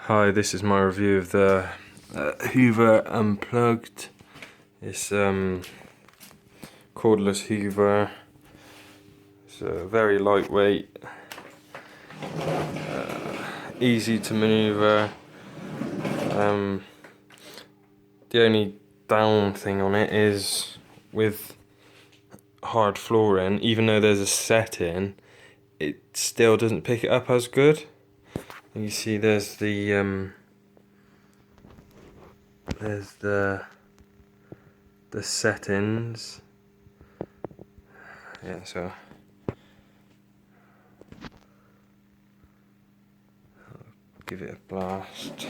Hi, this is my review of the Hoover Unplugged. It's cordless Hoover. It's very lightweight, easy to maneuver. The only down thing on it is with hard flooring, even though there's a setting, it still doesn't pick it up as good. You see there's the settings. Yeah, so I'll give it a blast. So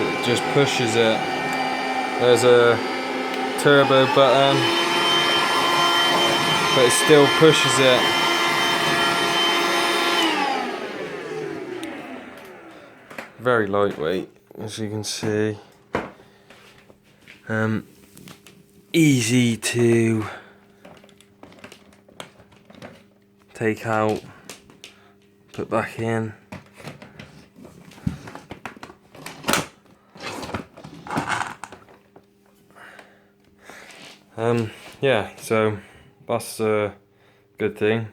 it just pushes it. There's a turbo button, but it still pushes it. Very lightweight, as you can see. Easy to take out, put back in. Yeah, so that's a good thing.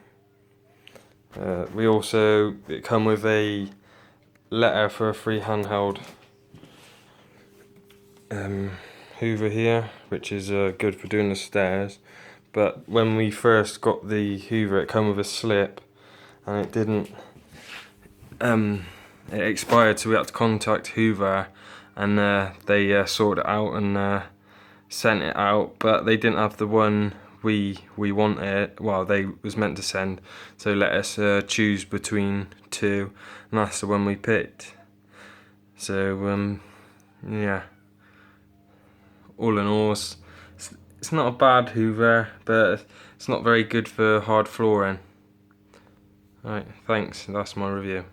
It come with a letter for a free handheld Hoover here, which is good for doing the stairs. But when we first got the Hoover, it come with a slip, and it didn't. It expired, so we had to contact Hoover, and they sorted it out and sent it out. But they didn't have the one we wanted. Well, they was meant to send, so let us choose between two, and that's the one we picked. So yeah, all in all, it's not a bad Hoover, but it's not very good for hard flooring. Alright, thanks, that's my review.